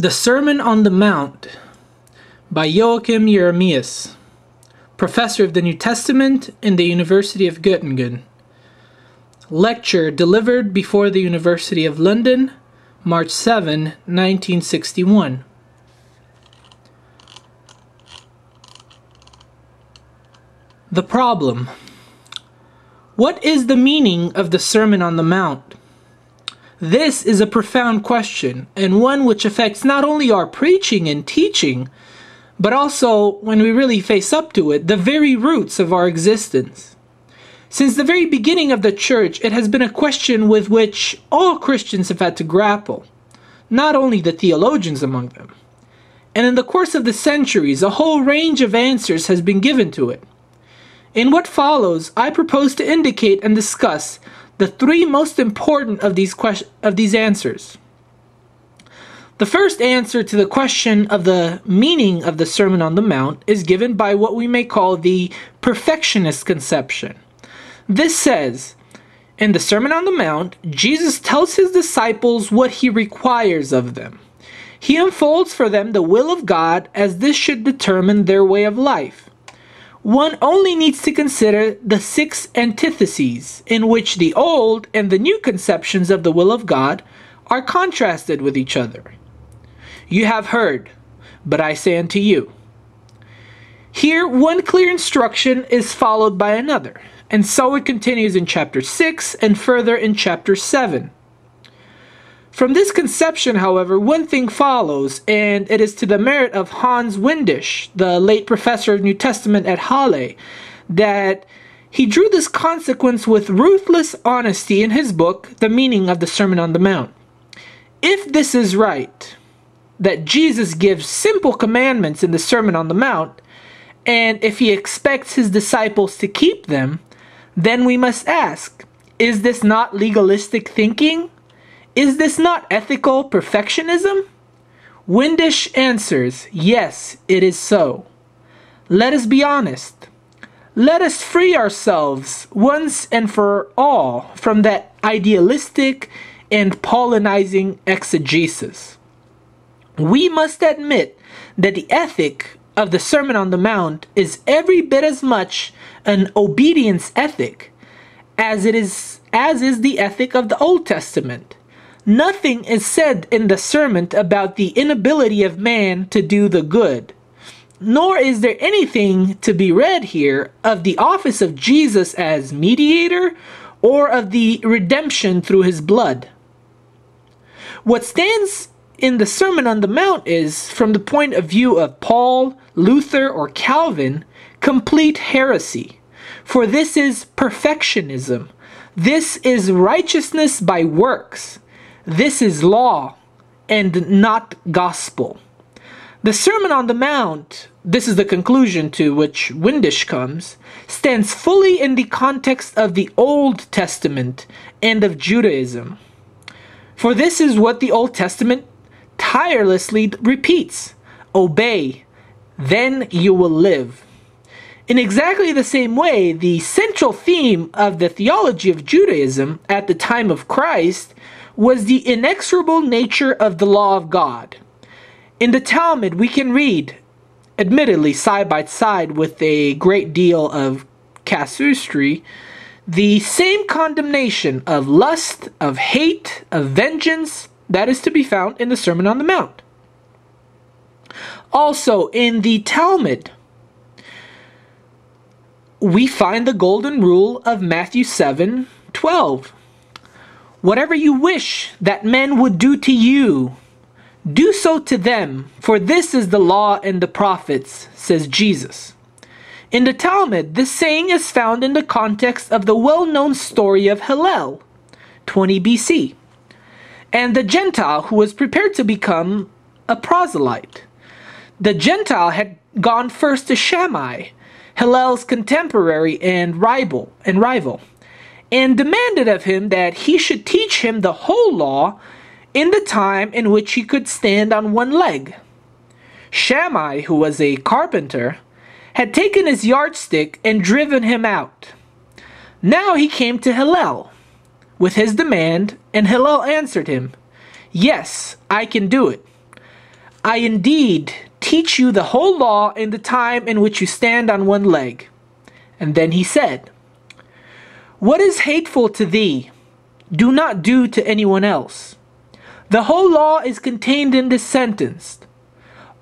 The Sermon on the Mount by Joachim Jeremias, Professor of the New Testament in the University of Göttingen. Lecture delivered before the University of London, March 7, 1961. The problem. What is the meaning of the Sermon on the Mount? This is a profound question, and one which affects not only our preaching and teaching, but also, when we really face up to it, the very roots of our existence. Since the very beginning of the church, it has been a question with which all Christians have had to grapple, not only the theologians among them. And in the course of the centuries, a whole range of answers has been given to it. In what follows, I propose to indicate and discuss the three most important of these answers. The first answer to the question of the meaning of the Sermon on the Mount is given by what we may call the perfectionist conception. This says, in the Sermon on the Mount, Jesus tells his disciples what he requires of them. He unfolds for them the will of God as this should determine their way of life. One only needs to consider the 6 antitheses in which the old and the new conceptions of the will of God are contrasted with each other. You have heard, but I say unto you. Here, one clear instruction is followed by another, and so it continues in chapter 6 and further in chapter 7. From this conception, however, one thing follows, and it is to the merit of Hans Windisch, the late professor of New Testament at Halle, that he drew this consequence with ruthless honesty in his book, The Meaning of the Sermon on the Mount. If this is right, that Jesus gives simple commandments in the Sermon on the Mount, and if he expects his disciples to keep them, then we must ask, is this not legalistic thinking? Is this not ethical perfectionism? Windisch answers, yes, it is so. Let us be honest. Let us free ourselves once and for all from that idealistic and Paulinizing exegesis. We must admit that the ethic of the Sermon on the Mount is every bit as much an obedience ethic as is the ethic of the Old Testament. Nothing is said in the sermon about the inability of man to do the good, nor is there anything to be read here of the office of Jesus as mediator or of the redemption through his blood. What stands in the Sermon on the Mount is, from the point of view of Paul, Luther, or Calvin, complete heresy. For this is perfectionism. This is righteousness by works. This is law and not gospel. The Sermon on the Mount, this is the conclusion to which Windisch comes, stands fully in the context of the Old Testament and of Judaism. For this is what the Old Testament tirelessly repeats: obey, then you will live. In exactly the same way, the central theme of the theology of Judaism at the time of Christ was the inexorable nature of the law of God. In the Talmud, we can read, admittedly side by side with a great deal of casuistry, the same condemnation of lust, of hate, of vengeance that is to be found in the Sermon on the Mount. Also, in the Talmud, we find the golden rule of Matthew 7:12. Whatever you wish that men would do to you, do so to them, for this is the law and the prophets, says Jesus. In the Talmud, this saying is found in the context of the well-known story of Hillel, 20 BC, and the Gentile who was prepared to become a proselyte. The Gentile had gone first to Shammai, Hillel's contemporary and rival, and demanded of him that he should teach him the whole law in the time in which he could stand on one leg. Shammai, who was a carpenter, had taken his yardstick and driven him out. Now he came to Hillel with his demand, and Hillel answered him, "Yes, I can do it. I indeed teach you the whole law in the time in which you stand on one leg. And then he said, what is hateful to thee, do not do to anyone else. The whole law is contained in this sentence.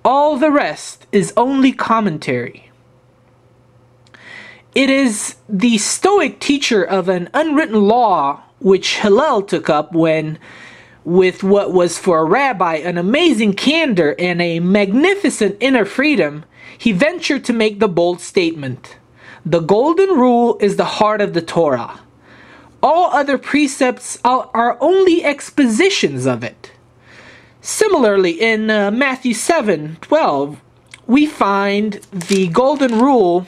All the rest is only commentary. It is the Stoic teacher of an unwritten law which Hillel took up when, with what was for a rabbi an amazing candor and a magnificent inner freedom, he ventured to make the bold statement, the golden rule is the heart of the Torah. All other precepts are only expositions of it. Similarly, in Matthew 7:12, we find the golden rule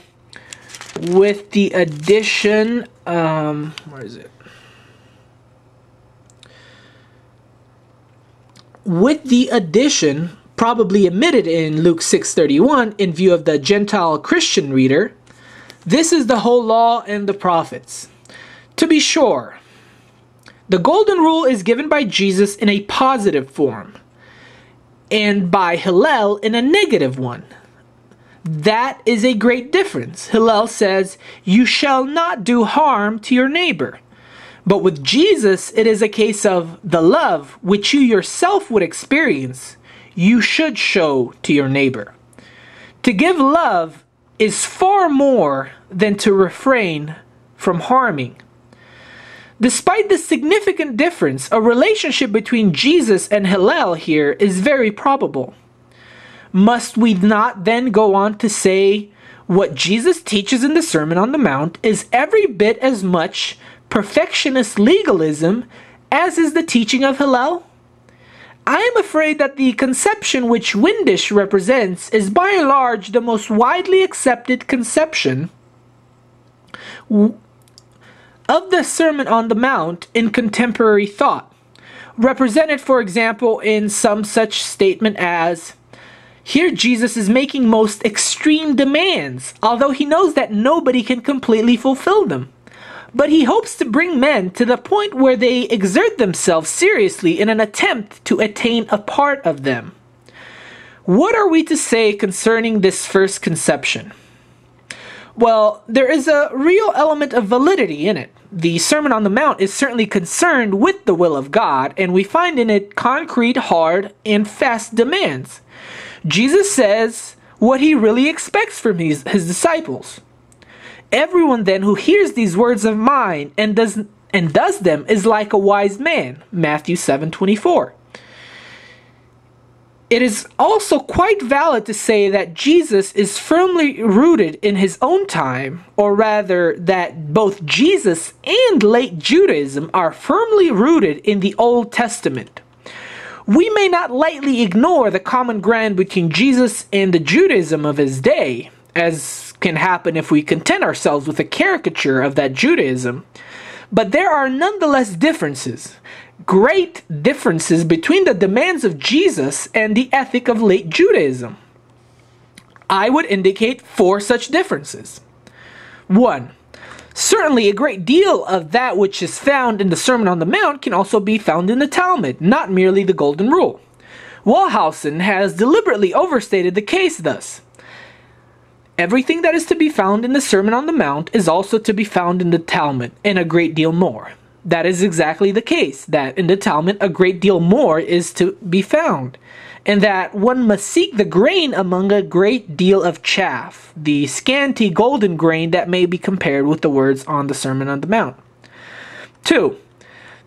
with the addition, where is it? With the addition, probably omitted in Luke 6:31 in view of the Gentile Christian reader, this is the whole law and the prophets. To be sure, the golden rule is given by Jesus in a positive form, and by Hillel in a negative one. That is a great difference. Hillel says, you shall not do harm to your neighbor. But with Jesus, it is a case of the love which you yourself would experience, you should show to your neighbor. To give love is far more than to refrain from harming. Despite the significant difference, a relationship between Jesus and Hillel here is very probable. Must we not then go on to say what Jesus teaches in the Sermon on the Mount is every bit as much perfectionist legalism as is the teaching of Hillel? I am afraid that the conception which Windisch represents is by and large the most widely accepted conception of the Sermon on the Mount in contemporary thought, represented, for example, in some such statement as, here Jesus is making most extreme demands, although he knows that nobody can completely fulfill them. But he hopes to bring men to the point where they exert themselves seriously in an attempt to attain a part of them. What are we to say concerning this first conception? Well, there is a real element of validity in it. The Sermon on the Mount is certainly concerned with the will of God, and we find in it concrete, hard, and fast demands. Jesus says what he really expects from his disciples. Everyone then who hears these words of mine and does them is like a wise man. Matthew 7:24. It is also quite valid to say that Jesus is firmly rooted in his own time, or rather that both Jesus and late Judaism are firmly rooted in the Old Testament. We may not lightly ignore the common ground between Jesus and the Judaism of his day, as can happen if we content ourselves with a caricature of that Judaism, but there are nonetheless differences. Great differences between the demands of Jesus and the ethic of late Judaism. I would indicate 4 such differences. 1. Certainly a great deal of that which is found in the Sermon on the Mount can also be found in the Talmud, not merely the Golden Rule. Wellhausen has deliberately overstated the case thus. Everything that is to be found in the Sermon on the Mount is also to be found in the Talmud, and a great deal more. That is exactly the case, that in the Talmud a great deal more is to be found, and that one must seek the grain among a great deal of chaff, the scanty golden grain that may be compared with the words on the Sermon on the Mount. 2.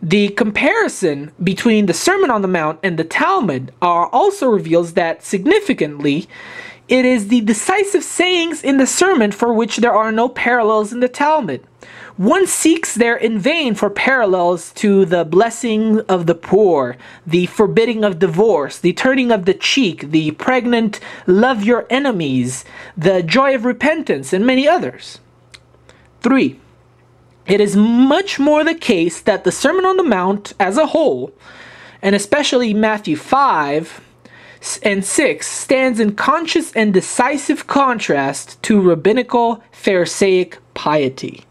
The comparison between the Sermon on the Mount and the Talmud also reveals that, significantly, it is the decisive sayings in the sermon for which there are no parallels in the Talmud. One seeks there in vain for parallels to the blessing of the poor, the forbidding of divorce, the turning of the cheek, the pregnant love your enemies, the joy of repentance, and many others. 3. It is much more the case that the Sermon on the Mount as a whole, and especially Matthew 5 and 6, stands in conscious and decisive contrast to rabbinical Pharisaic piety.